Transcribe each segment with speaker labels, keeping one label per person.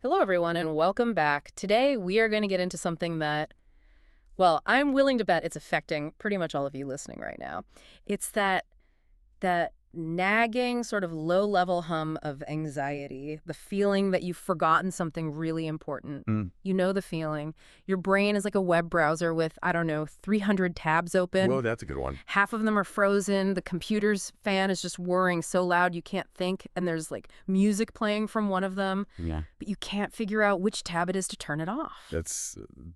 Speaker 1: Hello, everyone, and welcome back. Today, we are going to get into something that, well, I'm willing to bet it's affecting pretty much all of you listening right now. It's that nagging sort of low-level hum of anxiety, the feeling that you've forgotten something really important.
Speaker 2: Mm.
Speaker 1: You know the feeling. Your brain is like a web browser with, I don't know, 300 tabs
Speaker 2: Whoa,
Speaker 1: open.
Speaker 2: that's a good one.
Speaker 1: Half of them are frozen. The computer's fan is just whirring so loud you can't think, and there's like music playing from one of them,
Speaker 2: Yeah.
Speaker 1: but you can't figure out which tab it is to turn it off.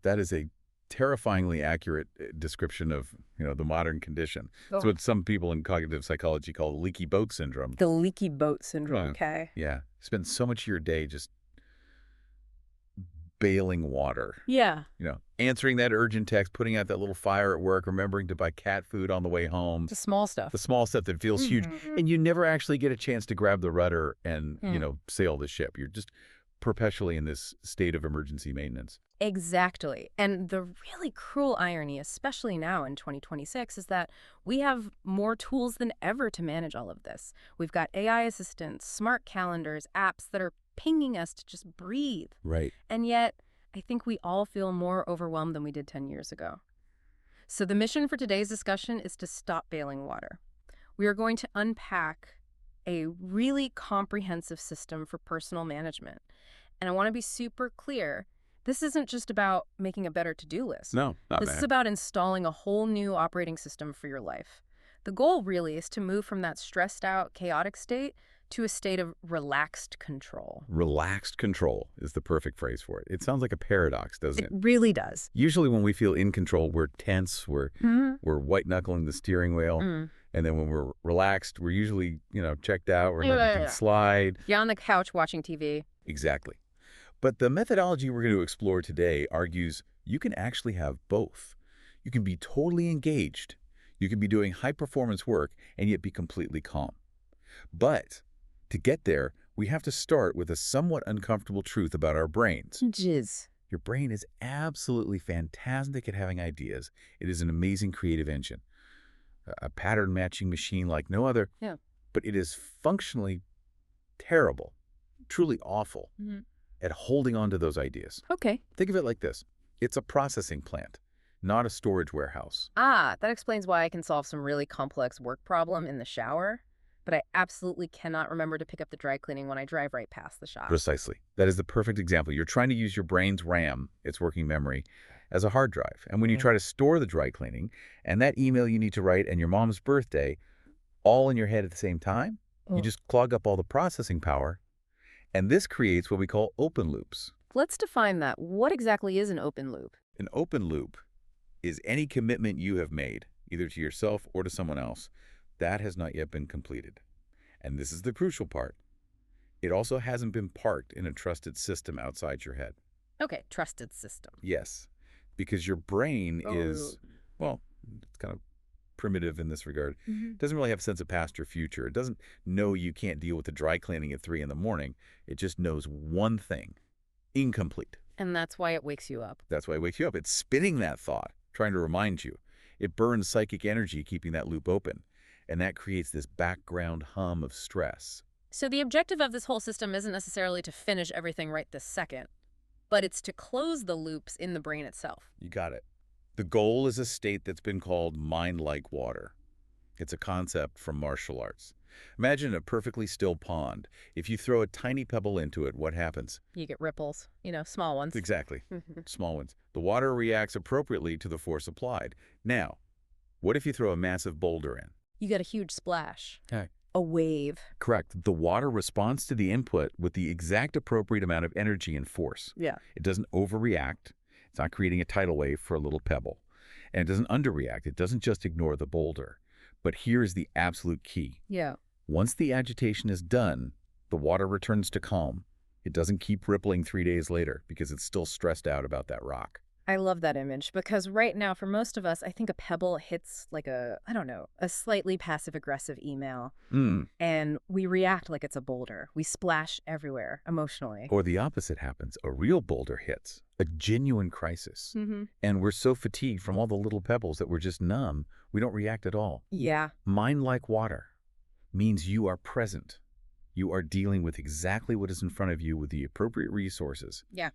Speaker 2: That is a terrifyingly accurate description of, the modern condition. It's
Speaker 1: Oh.
Speaker 2: what some people in cognitive psychology call leaky boat syndrome.
Speaker 1: The leaky boat syndrome,
Speaker 2: Yeah.
Speaker 1: okay?
Speaker 2: Yeah. Spend so much of your day just bailing water.
Speaker 1: Yeah.
Speaker 2: Answering that urgent text, putting out that little fire at work, remembering to buy cat food on the way home.
Speaker 1: The small stuff.
Speaker 2: The small stuff that feels huge. And you never actually get a chance to grab the rudder and, sail the ship. You're just perpetually in this state of emergency maintenance.
Speaker 1: Exactly. And the really cruel irony, especially now in 2026, is that we have more tools than ever to manage all of this. We've got AI assistants, smart calendars, apps that are pinging us to just breathe.
Speaker 2: Right.
Speaker 1: And yet, I think we all feel more overwhelmed than we did 10 years ago. So the mission for today's discussion is to stop bailing water. We are going to unpack a really comprehensive system for personal management. And I want to be super clear. This isn't just about making a better to-do list.
Speaker 2: No, not
Speaker 1: This
Speaker 2: bad.
Speaker 1: is about installing a whole new operating system for your life. The goal really is to move from that stressed out, chaotic state to a state of relaxed control.
Speaker 2: Relaxed control is the perfect phrase for it. It sounds like a paradox, doesn't
Speaker 1: It
Speaker 2: it?
Speaker 1: really does.
Speaker 2: Usually when we feel in control, we're tense, we're white-knuckling the steering wheel. And then when we're relaxed, we're usually, checked out, we're letting things slide.
Speaker 1: You're on the couch watching TV.
Speaker 2: Exactly. But the methodology we're going to explore today argues you can actually have both. You can be totally engaged. You can be doing high-performance work and yet be completely calm. But to get there, we have to start with a somewhat uncomfortable truth about our brains.
Speaker 1: Jizz.
Speaker 2: Your brain is absolutely fantastic at having ideas. It is an amazing creative engine, a pattern-matching machine like no other.
Speaker 1: Yeah.
Speaker 2: But it is functionally terrible, truly awful at holding on to those ideas.
Speaker 1: Okay.
Speaker 2: Think of it like this. It's a processing plant, not a storage warehouse.
Speaker 1: That explains why I can solve some really complex work problem in the shower, but I absolutely cannot remember to pick up the dry cleaning when I drive right past the shop.
Speaker 2: Precisely. That is the perfect example. You're trying to use your brain's RAM, its working memory, as a hard drive. And when you try to store the dry cleaning and that email you need to write and your mom's birthday all in your head at the same time, you just clog up all the processing power. And this creates what we call open loops.
Speaker 1: Let's define that. What exactly is an open loop?
Speaker 2: An open loop is any commitment you have made, either to yourself or to someone else, that has not yet been completed. And this is the crucial part. It also hasn't been parked in a trusted system outside your head.
Speaker 1: Okay, trusted system.
Speaker 2: Yes, because your brain is, well, it's kind of primitive in this regard. It doesn't really have a sense of past or future. It doesn't know you can't deal with the dry cleaning at 3 in the morning. It just knows one thing: incomplete.
Speaker 1: And that's why it wakes you up.
Speaker 2: That's why it wakes you up. It's spinning that thought, trying to remind you. It burns psychic energy keeping that loop open. And that creates this background hum of stress.
Speaker 1: So the objective of this whole system isn't necessarily to finish everything right this second, but it's to close the loops in the brain itself.
Speaker 2: You got it. The goal is a state that's been called mind-like water. It's a concept from martial arts. Imagine a perfectly still pond. If you throw a tiny pebble into it, what happens?
Speaker 1: You get ripples, small ones.
Speaker 2: Exactly. Small ones. The water reacts appropriately to the force applied. Now, what if you throw a massive boulder in?
Speaker 1: You get a huge splash.
Speaker 2: Okay.
Speaker 1: A wave.
Speaker 2: Correct. The water responds to the input with the exact appropriate amount of energy and force.
Speaker 1: Yeah.
Speaker 2: It doesn't overreact. It's not creating a tidal wave for a little pebble. And it doesn't underreact. It doesn't just ignore the boulder. But here's the absolute key.
Speaker 1: Yeah.
Speaker 2: Once the agitation is done, the water returns to calm. It doesn't keep rippling 3 days later because it's still stressed out about that rock.
Speaker 1: I love that image because right now, for most of us, I think a pebble hits like a slightly passive-aggressive email, and we react like it's a boulder. We splash everywhere emotionally.
Speaker 2: Or the opposite happens. A real boulder hits, a genuine crisis. And we're so fatigued from all the little pebbles that we're just numb, we don't react at all.
Speaker 1: Yeah.
Speaker 2: Mind like water means you are present. You are dealing with exactly what is in front of you with the appropriate resources
Speaker 1: Yeah.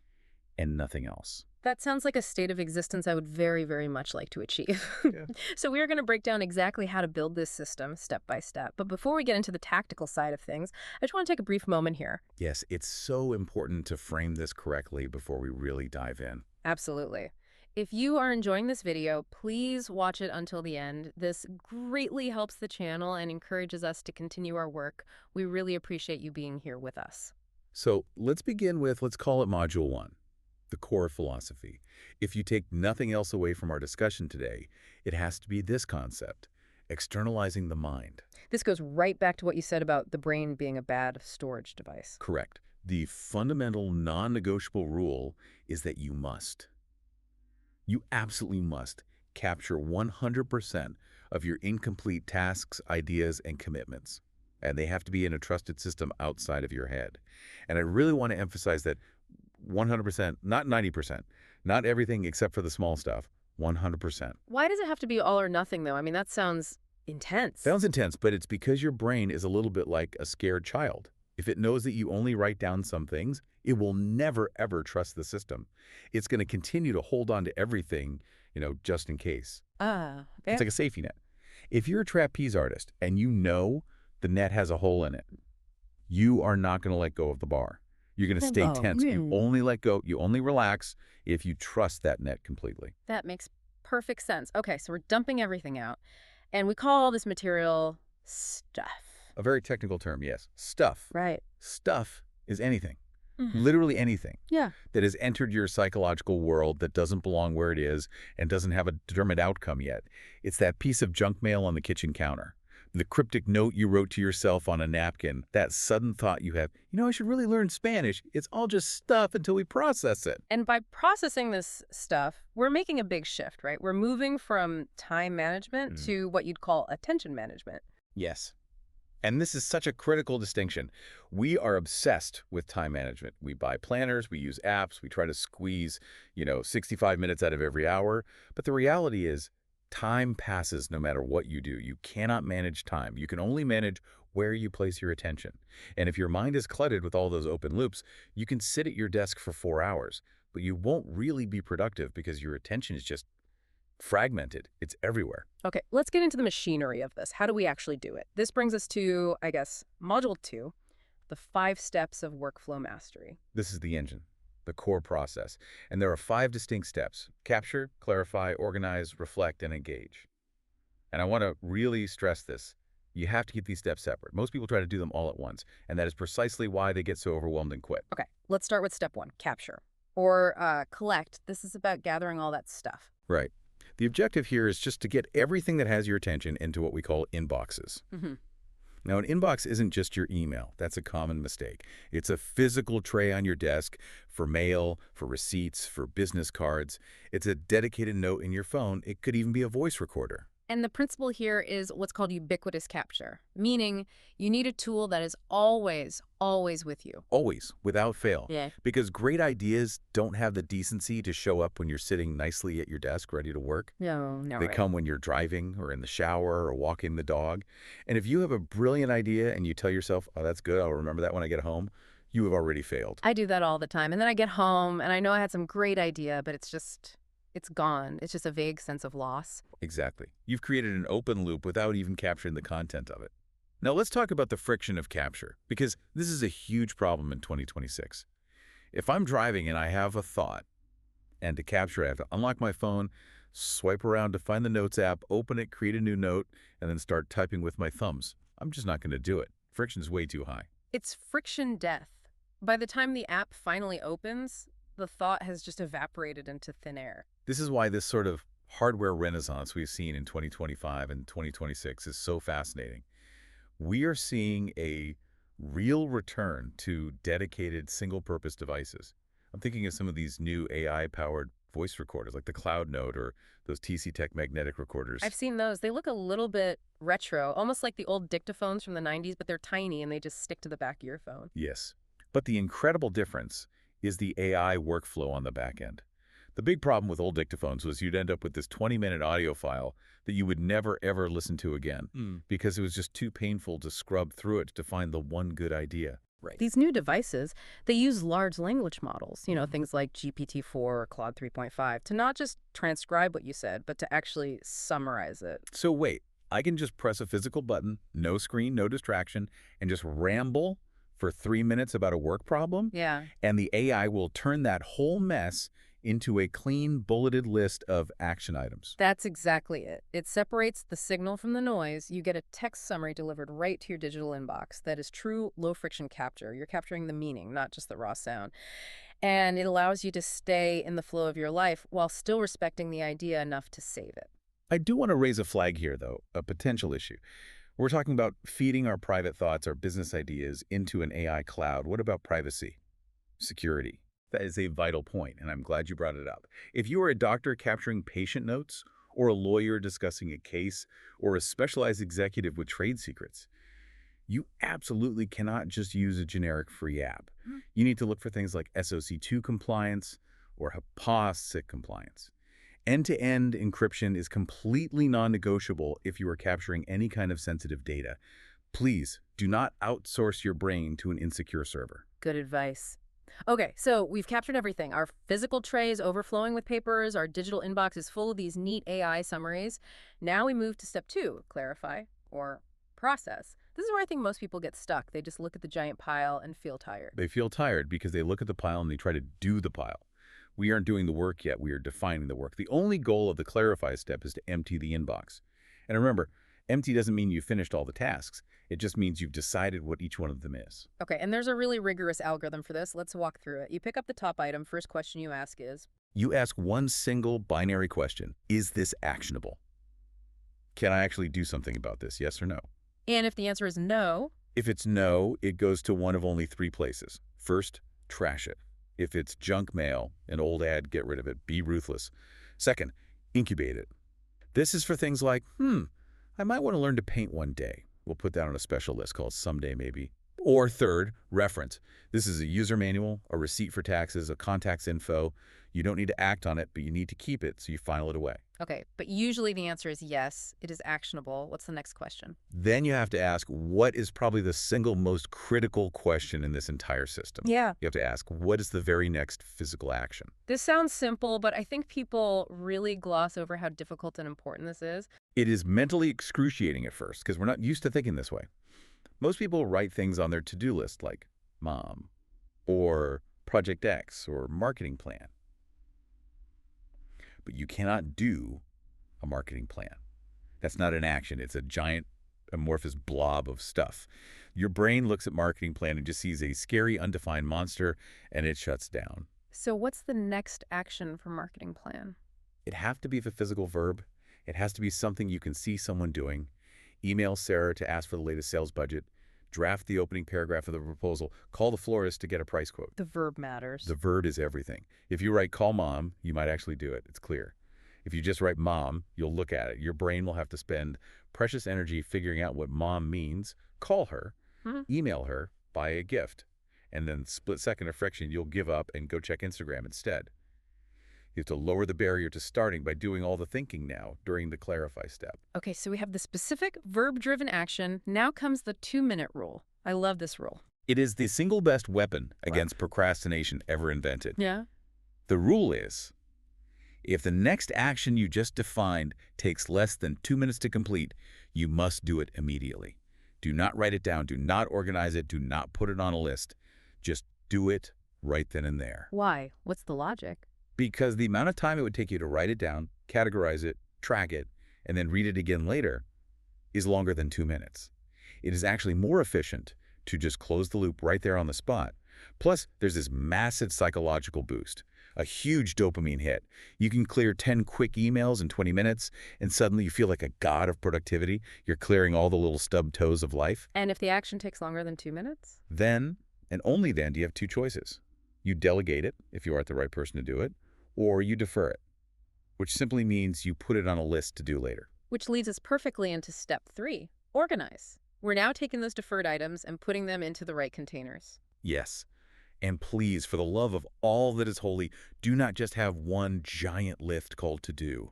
Speaker 2: and nothing else.
Speaker 1: That sounds like a state of existence I would very, very much like to achieve.
Speaker 2: Yeah.
Speaker 1: So we are going to break down exactly how to build this system step by step. But before we get into the tactical side of things, I just want to take a brief moment here.
Speaker 2: Yes, it's so important to frame this correctly before we really dive in.
Speaker 1: Absolutely. If you are enjoying this video, please watch it until the end. This greatly helps the channel and encourages us to continue our work. We really appreciate you being here with us.
Speaker 2: So let's begin with, let's call it Module 1, the core philosophy. If you take nothing else away from our discussion today, it has to be this concept, externalizing the mind.
Speaker 1: This goes right back to what you said about the brain being a bad storage device.
Speaker 2: Correct. The fundamental non-negotiable rule is that you absolutely must capture 100% of your incomplete tasks, ideas, and commitments. And they have to be in a trusted system outside of your head. And I really want to emphasize that 100%, not 90%, not everything except for the small stuff, 100%.
Speaker 1: Why does it have to be all or nothing, though? I mean, that sounds intense.
Speaker 2: Sounds intense, but it's because your brain is a little bit like a scared child. If it knows that you only write down some things, it will never, ever trust the system. It's going to continue to hold on to everything, just in case.
Speaker 1: Okay.
Speaker 2: It's like a safety net. If you're a trapeze artist and you know the net has a hole in it, you are not going to let go of the bar. You're going to stay tense. You only let go, you only relax if you trust that net completely.
Speaker 1: That makes perfect sense. Okay, so we're dumping everything out, and we call all this material stuff.
Speaker 2: A very technical term, yes. Stuff.
Speaker 1: Right.
Speaker 2: Stuff is anything,
Speaker 1: Mhm.
Speaker 2: literally anything,
Speaker 1: Yeah.
Speaker 2: that has entered your psychological world that doesn't belong where it is and doesn't have a determined outcome yet. It's that piece of junk mail on the kitchen counter, the cryptic note you wrote to yourself on a napkin, that sudden thought you have, I should really learn Spanish. It's all just stuff until we process it.
Speaker 1: And by processing this stuff, we're making a big shift, right? We're moving from time management to what you'd call attention management.
Speaker 2: Yes. And this is such a critical distinction. We are obsessed with time management. We buy planners, we use apps, we try to squeeze, 65 minutes out of every hour. But the reality is time passes no matter what you do. You cannot manage time. You can only manage where you place your attention. And if your mind is cluttered with all those open loops, you can sit at your desk for 4 hours, but you won't really be productive because your attention is just fragmented. It's everywhere.
Speaker 1: Okay, let's get into the machinery of this. How do we actually do it? This brings us to, I guess, Module 2, the 5 steps of workflow mastery.
Speaker 2: This is the engine, the core process. And there are 5 distinct steps: capture, clarify, organize, reflect, and engage. And I want to really stress this. You have to keep these steps separate. Most people try to do them all at once, and that is precisely why they get so overwhelmed and quit.
Speaker 1: Okay, let's start with step 1, capture. Or collect. This is about gathering all that stuff.
Speaker 2: Right. The objective here is just to get everything that has your attention into what we call inboxes.
Speaker 1: Mm-hmm.
Speaker 2: Now, an inbox isn't just your email. That's a common mistake. It's a physical tray on your desk for mail, for receipts, for business cards. It's a dedicated note in your phone. It could even be a voice recorder.
Speaker 1: And the principle here is what's called ubiquitous capture, meaning you need a tool that is always, always with you.
Speaker 2: Always, without fail.
Speaker 1: Yeah.
Speaker 2: Because great ideas don't have the decency to show up when you're sitting nicely at your desk ready to work.
Speaker 1: No,
Speaker 2: They come when you're driving or in the shower or walking the dog. And if you have a brilliant idea and you tell yourself, oh, that's good, I'll remember that when I get home, you have already failed.
Speaker 1: I do that all the time. And then I get home and I know I had some great idea, but it's gone. It's just a vague sense of loss.
Speaker 2: Exactly. You've created an open loop without even capturing the content of it. Now let's talk about the friction of capture, because this is a huge problem in 2026. If I'm driving and I have a thought, and to capture it, I have to unlock my phone, swipe around to find the Notes app, open it, create a new note, and then start typing with my thumbs. I'm just not going to do it. Friction's way too high.
Speaker 1: It's friction death. By the time the app finally opens, the thought has just evaporated into thin air.
Speaker 2: This is why this sort of hardware renaissance we've seen in 2025 and 2026 is so fascinating. We are seeing a real return to dedicated single-purpose devices. I'm thinking of some of these new AI-powered voice recorders like the Cloud Note or those TC Tech magnetic recorders.
Speaker 1: I've seen those. They look a little bit retro, almost like the old dictaphones from the 90s, but they're tiny and they just stick to the back of your phone.
Speaker 2: Yes. But the incredible difference is the AI workflow on the back end. The big problem with old dictaphones was you'd end up with this 20-minute audio file that you would never, ever listen to again because it was just too painful to scrub through it to find the one good idea.
Speaker 1: Right. These new devices, they use large language models, things like GPT-4 or Claude 3.5, to not just transcribe what you said, but to actually summarize it.
Speaker 2: So wait, I can just press a physical button, no screen, no distraction, and just ramble for 3 minutes about a work problem?
Speaker 1: Yeah.
Speaker 2: And the AI will turn that whole mess into a clean, bulleted list of action items.
Speaker 1: That's exactly it. It separates the signal from the noise. You get a text summary delivered right to your digital inbox. That is true low-friction capture. You're capturing the meaning, not just the raw sound. And it allows you to stay in the flow of your life while still respecting the idea enough to save it.
Speaker 2: I do want to raise a flag here, though, a potential issue. We're talking about feeding our private thoughts, our business ideas into an AI cloud. What about privacy? Security? That is a vital point, and I'm glad you brought it up. If you are a doctor capturing patient notes, or a lawyer discussing a case, or a specialized executive with trade secrets, you absolutely cannot just use a generic free app. You need to look for things like SOC2 compliance or HIPAA compliance. End-to-end encryption is completely non-negotiable if you are capturing any kind of sensitive data. Please do not outsource your brain to an insecure server.
Speaker 1: Good advice. Okay, so we've captured everything. Our physical tray is overflowing with papers. Our digital inbox is full of these neat AI summaries. Now we move to step 2, clarify or process. This is where I think most people get stuck. They just look at the giant pile and feel tired.
Speaker 2: They feel tired because they look at the pile and they try to do the pile. We aren't doing the work yet. We are defining the work. The only goal of the clarify step is to empty the inbox. And remember, empty doesn't mean you finished all the tasks. It just means you've decided what each one of them is.
Speaker 1: Okay, and there's a really rigorous algorithm for this. Let's walk through it. You pick up the top item. First question you ask is,
Speaker 2: You ask one single binary question. Is this actionable? Can I actually do something about this, yes or no?
Speaker 1: and if the answer is no,
Speaker 2: If it's no, it goes to one of only 3 places. First, trash it. If it's junk mail, an old ad, get rid of it. Be ruthless. Second, incubate it. This is for things like, I might want to learn to paint one day. We'll put that on a special list called Someday Maybe. Or third, reference. This is a user manual, a receipt for taxes, a contacts info. You don't need to act on it, but you need to keep it, so you file it away.
Speaker 1: okay, but usually the answer is yes, it is actionable. What's the next question?
Speaker 2: Then you have to ask, what is probably the single most critical question in this entire system?
Speaker 1: Yeah.
Speaker 2: You have to ask, what is the very next physical action?
Speaker 1: This sounds simple, but I think people really gloss over how difficult and important this is.
Speaker 2: It is mentally excruciating at first because we're not used to thinking this way. Most people write things on their to-do list like Mom or Project X or Marketing Plan. But you cannot do a marketing plan. That's not an action. It's a giant amorphous blob of stuff. Your brain looks at marketing plan and just sees a scary, undefined monster, and it shuts down.
Speaker 1: So what's the next action for marketing plan?
Speaker 2: It has to be a physical verb. It has to be something you can see someone doing. Email Sarah to ask for the latest sales budget. Draft the opening paragraph of the proposal. Call the florist to get a price quote.
Speaker 1: The verb matters.
Speaker 2: The verb is everything. If you write call mom, you might actually do it. It's clear. If you just write mom, you'll look at it. Your brain will have to spend precious energy figuring out what mom means. Call her, email her, buy a gift. And then split second of friction, you'll give up and go check Instagram instead. You have to lower the barrier to starting by doing all the thinking now during the clarify step.
Speaker 1: Okay, so we have the specific verb-driven action. Now comes the 2-minute rule. I love this rule.
Speaker 2: It is the single best weapon against procrastination ever invented.
Speaker 1: Yeah?
Speaker 2: The rule is, if the next action you just defined takes less than 2 minutes to complete, you must do it immediately. Do not write it down. Do not organize it. Do not put it on a list. Just do it right then and there.
Speaker 1: Why? What's the logic?
Speaker 2: Because the amount of time it would take you to write it down, categorize it, track it, and then read it again later is longer than 2 minutes. It is actually more efficient to just close the loop right there on the spot. Plus, there's this massive psychological boost, a huge dopamine hit. You can clear 10 quick emails in 20 minutes, and suddenly you feel like a god of productivity. You're clearing all the little stub toes of life.
Speaker 1: And if the action takes longer than 2 minutes?
Speaker 2: Then, and only then, do you have 2 choices. You delegate it, if you aren't the right person to do it, or you defer it, which simply means you put it on a list to do later.
Speaker 1: Which leads us perfectly into step 3, organize. We're now taking those deferred items and putting them into the right containers.
Speaker 2: Yes, And please, for the love of all that is holy, do not just have one giant list called to do.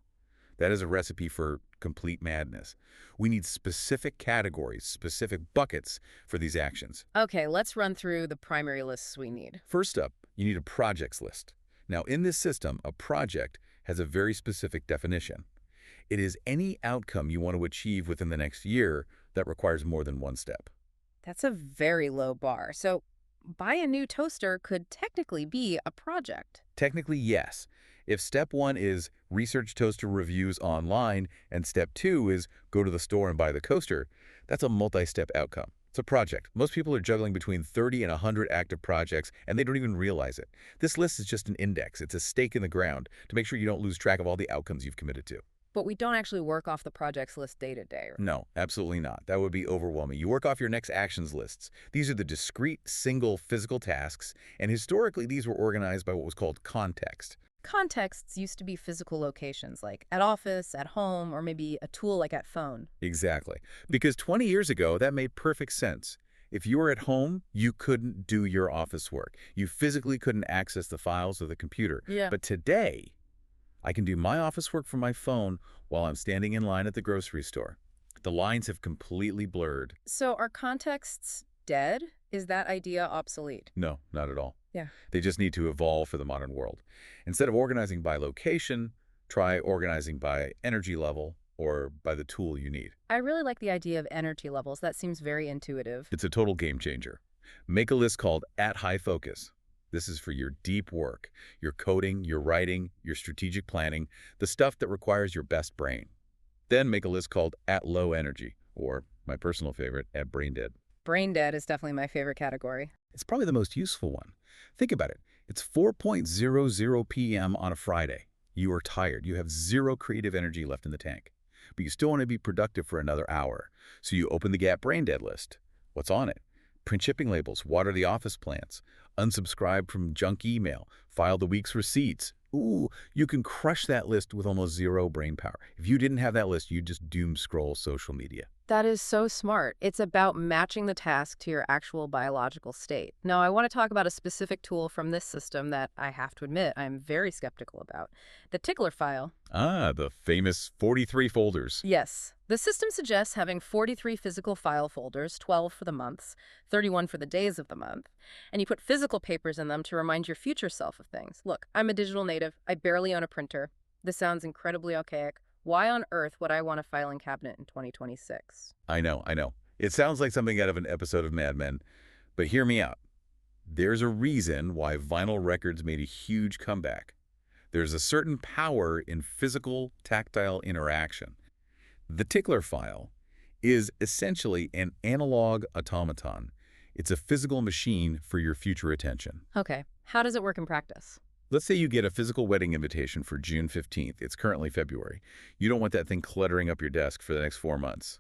Speaker 2: That is a recipe for complete madness. We need specific categories, specific buckets for these actions.
Speaker 1: Okay, let's run through the primary lists we need.
Speaker 2: First up, you need a projects list. Now, in this system, a project has a very specific definition. It is any outcome you want to achieve within the next year that requires more than one step.
Speaker 1: That's a very low bar. So, buy a new toaster could technically be a project.
Speaker 2: Technically, yes. If step one is research toaster reviews online and step two is go to the store and buy the coaster, that's a multi-step outcome. It's a project. Most people are juggling between 30 and 100 active projects, and they don't even realize it. This list is just an index. It's a stake in the ground to make sure you don't lose track of all the outcomes you've committed to.
Speaker 1: But we don't actually work off the projects list day to day.
Speaker 2: No, absolutely not. That would be overwhelming. You work off your next actions lists. These are the discrete, single physical tasks, and historically these were organized by what was called context.
Speaker 1: Contexts used to be physical locations, like at office, at home, or maybe a tool like at phone.
Speaker 2: Exactly. Because 20 years ago, that made perfect sense. If you were at home, you couldn't do your office work. You physically couldn't access the files of the computer.
Speaker 1: Yeah.
Speaker 2: But today, I can do my office work from my phone while I'm standing in line at the grocery store. The lines have completely blurred.
Speaker 1: So are contexts dead? Is that idea obsolete?
Speaker 2: No, not at all.
Speaker 1: Yeah.
Speaker 2: They just need to evolve for the modern world. Instead of organizing by location, try organizing by energy level or by the tool you need.
Speaker 1: I really like the idea of energy levels. That seems very intuitive.
Speaker 2: It's a total game changer. Make a list called At High Focus. This is for your deep work, your coding, your writing, your strategic planning, the stuff that requires your best brain. Then make a list called At Low Energy, or my personal favorite, At Brain Dead.
Speaker 1: Brain dead is definitely my favorite category.
Speaker 2: It's probably the most useful one. Think about it. It's 4:00 p.m. on a Friday. You are tired. You have zero creative energy left in the tank. But you still want to be productive for another hour. So you open the Gap Brain Dead list. What's on it? Print shipping labels, water the office plants, unsubscribe from junk email, file the week's receipts. Ooh, you can crush that list with almost zero brain power. If you didn't have that list, you'd just doom scroll social media.
Speaker 1: That is so smart. It's about matching the task to your actual biological state. Now, I want to talk about a specific tool from this system that I have to admit I'm very skeptical about. The tickler file.
Speaker 2: Ah, the famous 43 folders.
Speaker 1: Yes. The system suggests having 43 physical file folders, 12 for the months, 31 for the days of the month, and you put physical papers in them to remind your future self of things. Look, I'm a digital native. I barely own a printer. This sounds incredibly archaic. Why on earth would I want a filing cabinet in 2026?
Speaker 2: I know. It sounds like something out of an episode of Mad Men, but hear me out. There's a reason why vinyl records made a huge comeback. There's a certain power in physical, tactile interaction. The tickler file is essentially an analog automaton. It's a physical machine for your future attention.
Speaker 1: Okay, how does it work in practice?
Speaker 2: Let's say you get a physical wedding invitation for June 15th. It's currently February. You don't want that thing cluttering up your desk for the next 4 months.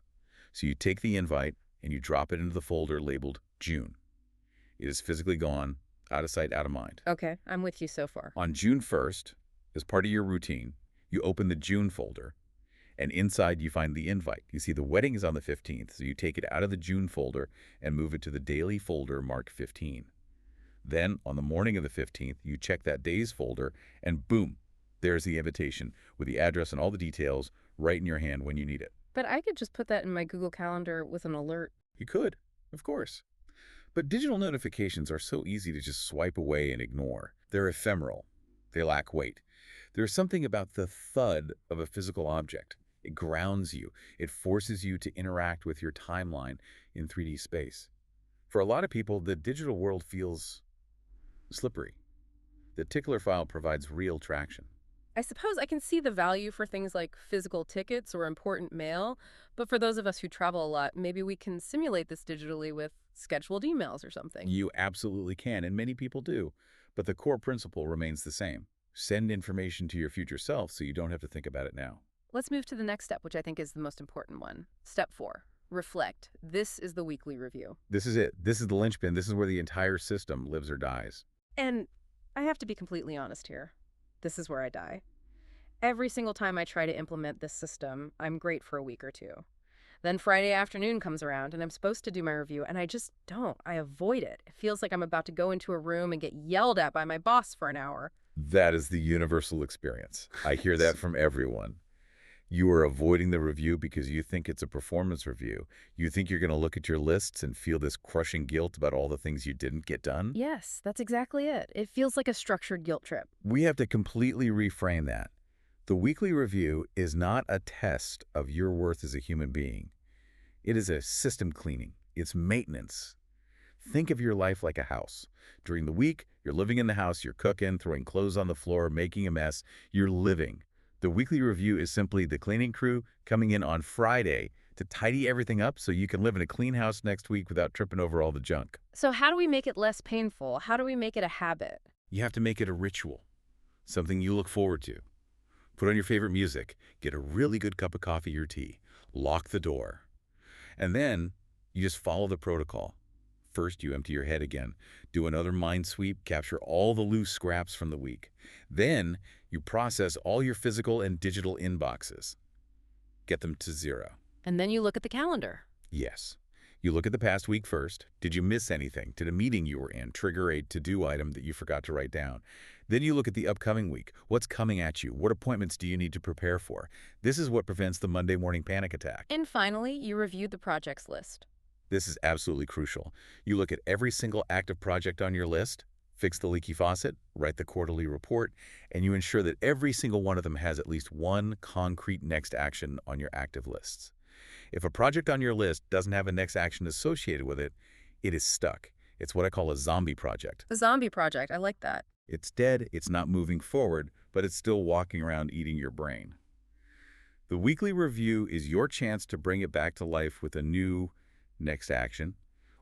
Speaker 2: So you take the invite and you drop it into the folder labeled June. It is physically gone, out of sight, out of mind.
Speaker 1: Okay, I'm with you so far.
Speaker 2: On June 1st, as part of your routine, you open the June folder, and inside you find the invite. You see the wedding is on the 15th, so you take it out of the June folder and move it to the daily folder marked 15. Then, on the morning of the 15th, you check that day's folder, and boom, there's the invitation with the address and all the details right in your hand when you need it.
Speaker 1: But I could just put that in my Google Calendar with an alert.
Speaker 2: You could, of course. But digital notifications are so easy to just swipe away and ignore. They're ephemeral. They lack weight. There's something about the thud of a physical object. It grounds you. It forces you to interact with your timeline in 3D space. For a lot of people, the digital world feels slippery. The tickler file provides real traction.
Speaker 1: I suppose I can see the value for things like physical tickets or important mail, but for those of us who travel a lot, maybe we can simulate this digitally with scheduled emails or something.
Speaker 2: You absolutely can, and many people do. But the core principle remains the same. Send information to your future self so you don't have to think about it now.
Speaker 1: Let's move to the next step, which I think is the most important one. Step 4, reflect. This is the weekly review.
Speaker 2: This is it. This is the linchpin. This is where the entire system lives or dies.
Speaker 1: And I have to be completely honest here. This is where I die. Every single time I try to implement this system, I'm great for a week or two. Then Friday afternoon comes around and I'm supposed to do my review and I just don't. I avoid it. It feels like I'm about to go into a room and get yelled at by my boss for an hour.
Speaker 2: That is the universal experience. I hear that from everyone. You are avoiding the review because you think it's a performance review. You think you're going to look at your lists and feel this crushing guilt about all the things you didn't get done.
Speaker 1: Yes, that's exactly it. It feels like a structured guilt trip.
Speaker 2: We have to completely reframe that. The weekly review is not a test of your worth as a human being. It is a system cleaning. It's maintenance. Think of your life like a house. During the week, you're living in the house, you're cooking, throwing clothes on the floor, making a mess. You're living. The weekly review is simply the cleaning crew coming in on Friday to tidy everything up so you can live in a clean house next week without tripping over all the junk.
Speaker 1: So how do we make it less painful? How do we make it a habit?
Speaker 2: You have to make it a ritual, something you look forward to. Put on your favorite music, get a really good cup of coffee or tea, lock the door, and then you just follow the protocol. First, you empty your head again. Do another mind sweep, capture all the loose scraps from the week. Then, you process all your physical and digital inboxes. Get them to zero.
Speaker 1: And then you look at the calendar.
Speaker 2: Yes. You look at the past week first. Did you miss anything? Did a meeting you were in trigger a to-do item that you forgot to write down? Then you look at the upcoming week. What's coming at you? What appointments do you need to prepare for? This is what prevents the Monday morning panic attack.
Speaker 1: And finally, you review the projects list.
Speaker 2: This is absolutely crucial. You look at every single active project on your list, fix the leaky faucet, write the quarterly report, and you ensure that every single one of them has at least one concrete next action on your active lists. If a project on your list doesn't have a next action associated with it, it is stuck. It's what I call a zombie project.
Speaker 1: A zombie project, I like that.
Speaker 2: It's dead, it's not moving forward, but it's still walking around eating your brain. The weekly review is your chance to bring it back to life with a new next action,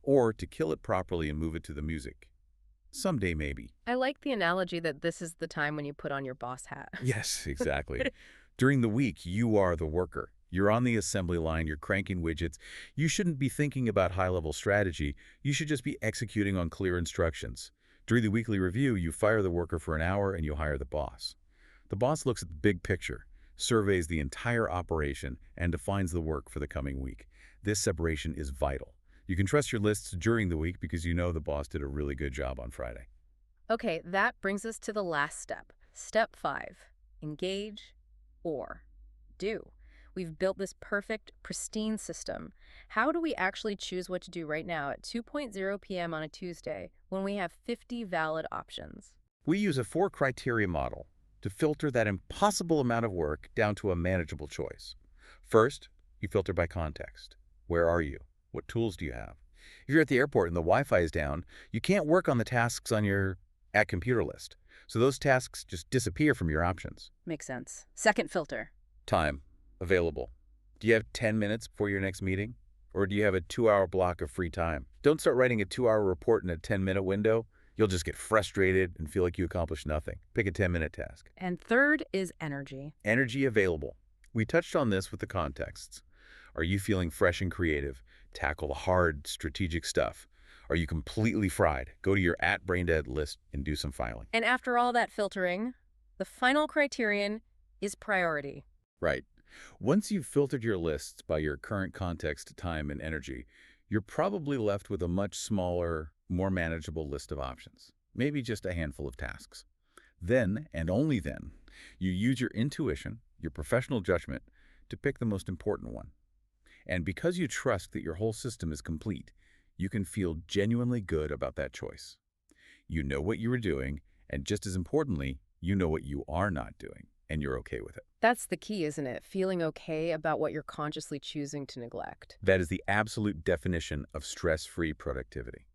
Speaker 2: or to kill it properly and move it to the music. Someday, maybe.
Speaker 1: I like the analogy that this is the time when you put on your boss hat.
Speaker 2: Yes, exactly. During the week, you are the worker. You're on the assembly line, you're cranking widgets. You shouldn't be thinking about high-level strategy. You should just be executing on clear instructions. During the weekly review, you fire the worker for an hour and you hire the boss. The boss looks at the big picture, surveys the entire operation, and defines the work for the coming week. This separation is vital. You can trust your lists during the week because you know the boss did a really good job on Friday.
Speaker 1: Okay, that brings us to the last step. Step 5, engage or do. We've built this perfect, pristine system. How do we actually choose what to do right now at 2:00 p.m. on a Tuesday when we have 50 valid options?
Speaker 2: We use a 4-criteria model to filter that impossible amount of work down to a manageable choice. First, you filter by context. Where are you? What tools do you have? If you're at the airport and the Wi-Fi is down, you can't work on the tasks on your at-computer list. So those tasks just disappear from your options.
Speaker 1: Makes sense. Second filter.
Speaker 2: Time. Available. Do you have 10 minutes before your next meeting? Or do you have a 2-hour block of free time? Don't start writing a 2-hour report in a 10-minute window. You'll just get frustrated and feel like you accomplished nothing. Pick a 10-minute task.
Speaker 1: And third is energy.
Speaker 2: Energy available. We touched on this with the contexts. Are you feeling fresh and creative? Tackle the hard, strategic stuff. Are you completely fried? Go to your @braindead list and do some filing.
Speaker 1: And after all that filtering, the final criterion is priority.
Speaker 2: Right. Once you've filtered your lists by your current context, time, and energy, you're probably left with a much smaller, more manageable list of options. Maybe just a handful of tasks. Then, and only then, you use your intuition, your professional judgment, to pick the most important one. And because you trust that your whole system is complete, you can feel genuinely good about that choice. You know what you were doing, and just as importantly, you know what you are not doing, and you're okay with it.
Speaker 1: That's the key, isn't it? Feeling okay about what you're consciously choosing to neglect.
Speaker 2: That is the absolute definition of stress-free productivity.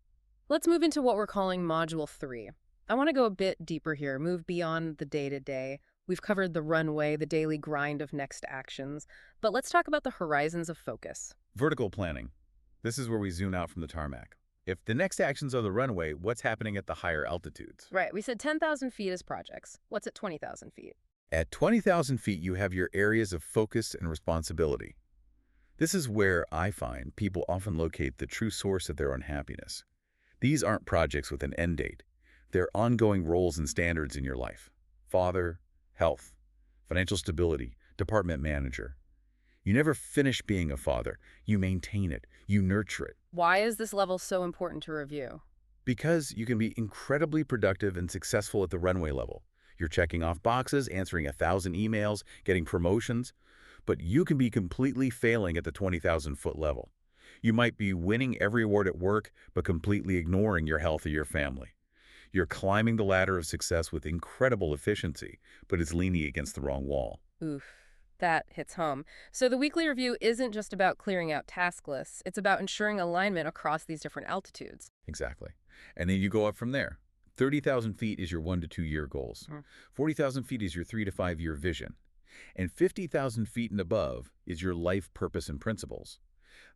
Speaker 1: Let's move into what we're calling Module 3. I want to go a bit deeper here, move beyond the day-to-day. We've covered the runway, the daily grind of next actions, but let's talk about the horizons of focus.
Speaker 2: Vertical planning. This is where we zoom out from the tarmac. If the next actions are the runway, what's happening at the higher altitudes?
Speaker 1: Right, we said 10,000 feet as projects. What's at 20,000 feet?
Speaker 2: At 20,000 feet, you have your areas of focus and responsibility. This is where I find people often locate the true source of their unhappiness. These aren't projects with an end date. They're ongoing roles and standards in your life. Father, health, financial stability, department manager. You never finish being a father. You maintain it. You nurture it.
Speaker 1: Why is this level so important to review?
Speaker 2: Because you can be incredibly productive and successful at the runway level. You're checking off boxes, answering 1,000 emails, getting promotions, but you can be completely failing at the 20,000-foot level. You might be winning every award at work, but completely ignoring your health or your family. You're climbing the ladder of success with incredible efficiency, but it's leaning against the wrong wall.
Speaker 1: Oof, that hits home. So the weekly review isn't just about clearing out task lists, it's about ensuring alignment across these different altitudes.
Speaker 2: Exactly. And then you go up from there. 30,000 feet is your 1 to 2 year goals. 40,000 feet is your 3 to 5 year vision. And 50,000 feet and above is your life purpose and principles.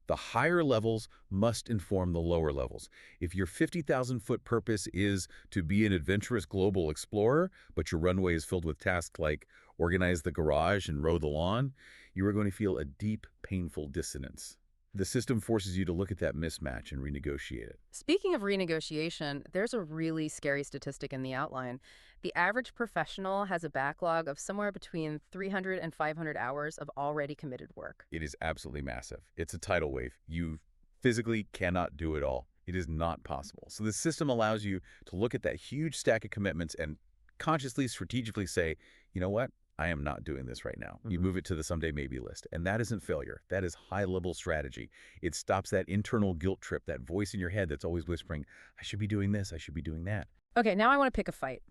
Speaker 2: The higher levels must inform the lower levels. If your 50,000-foot purpose is to be an adventurous global explorer, but your runway is filled with tasks like organize the garage and row the lawn, you are going to feel a deep, painful dissonance. The system forces you to look at that mismatch and renegotiate it.
Speaker 1: Speaking of renegotiation, there's a really scary statistic in the outline. The average professional has a backlog of somewhere between 300 and 500 hours of already committed work.
Speaker 2: It is absolutely massive. It's a tidal wave. You physically cannot do it all. It is not possible. So the system allows you to look at that huge stack of commitments and consciously, strategically say, you know what? I am not doing this right now. You move it to the someday maybe list. And that isn't failure. That is high-level strategy. It stops that internal guilt trip, that voice in your head that's always whispering, I should be doing this, I should be doing that.
Speaker 1: Okay, now I want to pick a fight.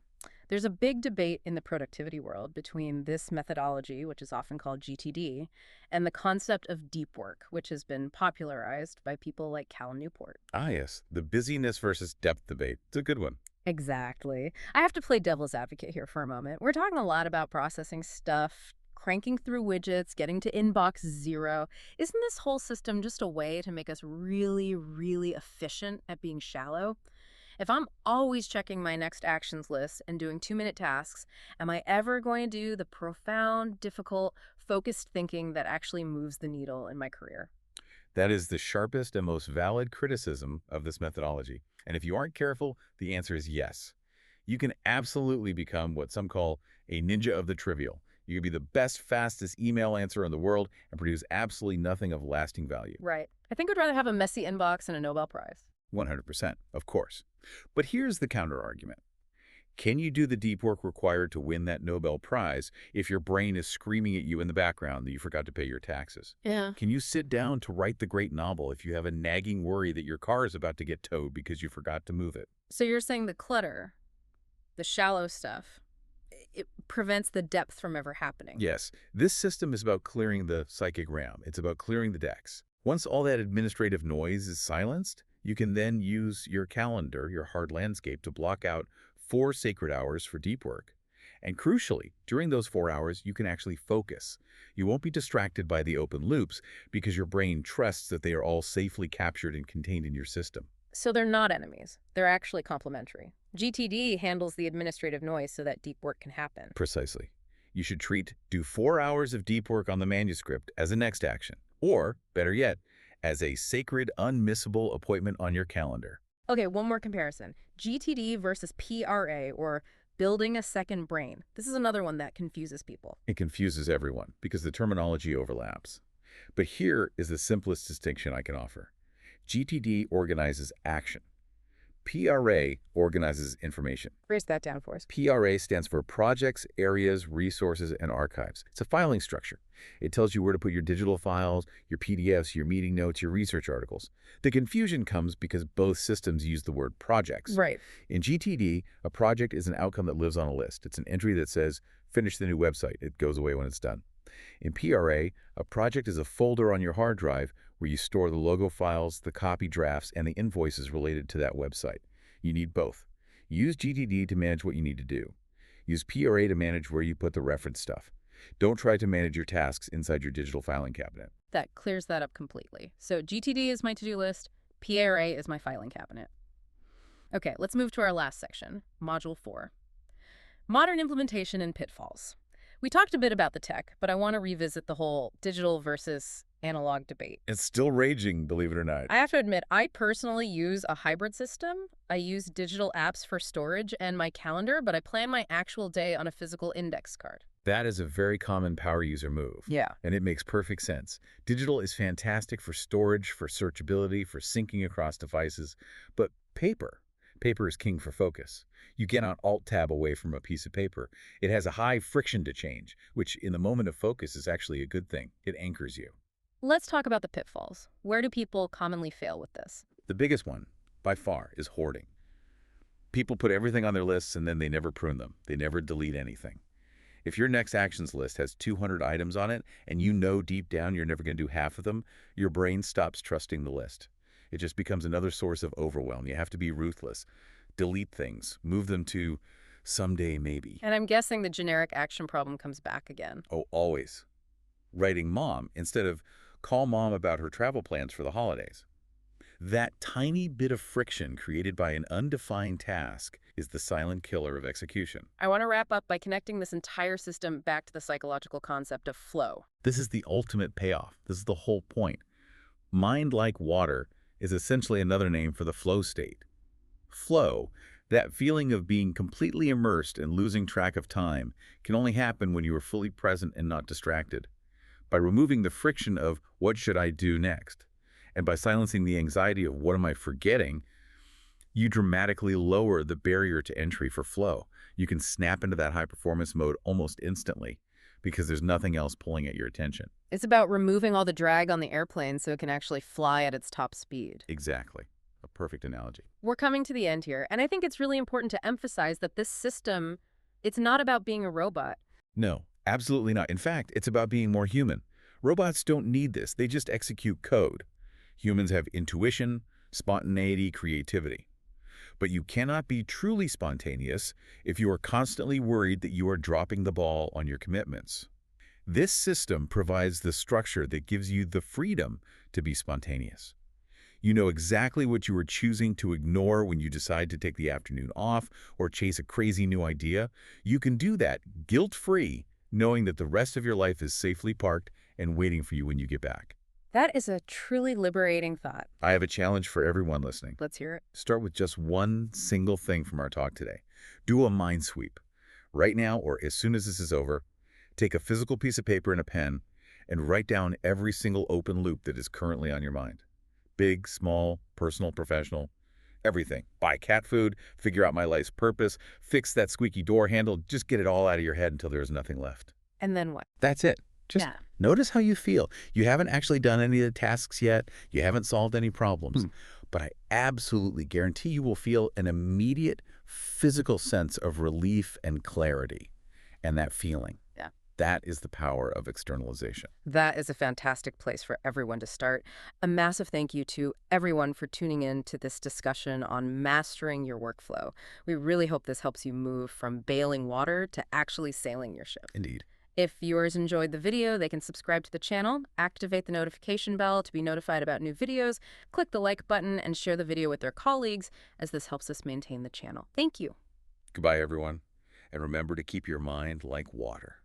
Speaker 1: There's a big debate in the productivity world between this methodology, which is often called GTD, and the concept of deep work, which has been popularized by people like Cal Newport.
Speaker 2: Ah, yes. The busyness versus depth debate. It's a good one.
Speaker 1: Exactly. I have to play devil's advocate here for a moment. We're talking a lot about processing stuff, cranking through widgets, getting to inbox zero. Isn't this whole system just a way to make us really, really efficient at being shallow? If I'm always checking my next actions list and doing 2-minute tasks, am I ever going to do the profound, difficult, focused thinking that actually moves the needle in my career?
Speaker 2: That is the sharpest and most valid criticism of this methodology. And if you aren't careful, the answer is yes. You can absolutely become what some call a ninja of the trivial. You can be the best, fastest email answer in the world and produce absolutely nothing of lasting value.
Speaker 1: Right. I think I'd rather have a messy inbox and a Nobel Prize.
Speaker 2: 100%, of course. But here's the counter-argument. Can you do the deep work required to win that Nobel Prize if your brain is screaming at you in the background that you forgot to pay your taxes?
Speaker 1: Yeah.
Speaker 2: Can you sit down to write the great novel if you have a nagging worry that your car is about to get towed because you forgot to move it?
Speaker 1: So you're saying the clutter, the shallow stuff, it prevents the depth from ever happening.
Speaker 2: Yes, this system is about clearing the psychic RAM. It's about clearing the decks. Once all that administrative noise is silenced, you can then use your calendar, your hard landscape, to block out 4 sacred hours for deep work. And crucially, during those 4 hours, you can actually focus. You won't be distracted by the open loops because your brain trusts that they are all safely captured and contained in your system.
Speaker 1: So they're not enemies. They're actually complementary. GTD handles the administrative noise so that deep work can happen.
Speaker 2: Precisely. You should do 4 hours of deep work on the manuscript as a next action. Or, better yet, as a sacred, unmissable appointment on your calendar.
Speaker 1: Okay, one more comparison. GTD versus PRA, or building a second brain. This is another one that confuses people.
Speaker 2: It confuses everyone because the terminology overlaps. But here is the simplest distinction I can offer. GTD organizes action. PRA organizes information.
Speaker 1: Break that down for us.
Speaker 2: PRA stands for Projects, Areas, Resources, and Archives. It's a filing structure. It tells you where to put your digital files, your PDFs, your meeting notes, your research articles. The confusion comes because both systems use the word projects.
Speaker 1: Right.
Speaker 2: In GTD, a project is an outcome that lives on a list. It's an entry that says, finish the new website. It goes away when it's done. In PRA, a project is a folder on your hard drive where you store the logo files, the copy drafts, and the invoices related to that website. You need both. Use GTD to manage what you need to do. Use PRA to manage where you put the reference stuff. Don't try to manage your tasks inside your digital filing cabinet.
Speaker 1: That clears that up completely. So GTD is my to-do list. PRA is my filing cabinet. Okay, let's move to our last section, Module 4. Modern implementation and pitfalls. We talked a bit about the tech, but I want to revisit the whole digital versus analog debate.
Speaker 2: It's still raging, believe it or not.
Speaker 1: I have to admit, I personally use a hybrid system. I use digital apps for storage and my calendar, but I plan my actual day on a physical index card.
Speaker 2: That is a very common power user move,
Speaker 1: Yeah.
Speaker 2: and it makes perfect sense. Digital is fantastic for storage, for searchability, for syncing across devices, but paper is king for focus. You cannot alt-tab away from a piece of paper. It has a high friction to change, which in the moment of focus is actually a good thing. It anchors you.
Speaker 1: Let's talk about the pitfalls. Where do people commonly fail with this?
Speaker 2: The biggest one, by far, is hoarding. People put everything on their lists and then they never prune them. They never delete anything. If your next actions list has 200 items on it and you know deep down you're never going to do half of them, your brain stops trusting the list. It just becomes another source of overwhelm. You have to be ruthless. Delete things. Move them to someday maybe.
Speaker 1: And I'm guessing the generic action problem comes back again.
Speaker 2: Oh, always. Writing mom instead of call mom about her travel plans for the holidays. That tiny bit of friction created by an undefined task is the silent killer of execution.
Speaker 1: I want to wrap up by connecting this entire system back to the psychological concept of flow.
Speaker 2: This is the ultimate payoff. This is the whole point. Mind like water is essentially another name for the flow state. Flow, that feeling of being completely immersed and losing track of time, can only happen when you are fully present and not distracted. By removing the friction of what should I do next, and by silencing the anxiety of what am I forgetting, you dramatically lower the barrier to entry for flow. You can snap into that high-performance mode almost instantly because there's nothing else pulling at your attention.
Speaker 1: It's about removing all the drag on the airplane so it can actually fly at its top speed.
Speaker 2: Exactly. A perfect analogy.
Speaker 1: We're coming to the end here, and I think it's really important to emphasize that this system, it's not about being a robot.
Speaker 2: No, absolutely not. In fact, it's about being more human. Robots don't need this. They just execute code. Humans have intuition, spontaneity, creativity. But you cannot be truly spontaneous if you are constantly worried that you are dropping the ball on your commitments. This system provides the structure that gives you the freedom to be spontaneous. You know exactly what you are choosing to ignore when you decide to take the afternoon off or chase a crazy new idea. You can do that guilt-free, knowing that the rest of your life is safely parked and waiting for you when you get back.
Speaker 1: That is a truly liberating thought.
Speaker 2: I have a challenge for everyone listening.
Speaker 1: Let's hear it.
Speaker 2: Start with just one single thing from our talk today. Do a mind sweep. Right now, or as soon as this is over, take a physical piece of paper and a pen and write down every single open loop that is currently on your mind. Big, small, personal, professional, everything. Buy cat food, figure out my life's purpose, fix that squeaky door handle, just get it all out of your head until there's nothing left.
Speaker 1: And then what?
Speaker 2: That's it. Just notice how you feel. You haven't actually done any of the tasks yet. You haven't solved any problems. But I absolutely guarantee you will feel an immediate physical sense of relief and clarity. And that feeling, that is the power of externalization.
Speaker 1: That is a fantastic place for everyone to start. A massive thank you to everyone for tuning in to this discussion on mastering your workflow. We really hope this helps you move from bailing water to actually sailing your ship.
Speaker 2: Indeed.
Speaker 1: If viewers enjoyed the video, they can subscribe to the channel, activate the notification bell to be notified about new videos, click the like button, and share the video with their colleagues, as this helps us maintain the channel. Thank you.
Speaker 2: Goodbye, everyone. And remember to keep your mind like water.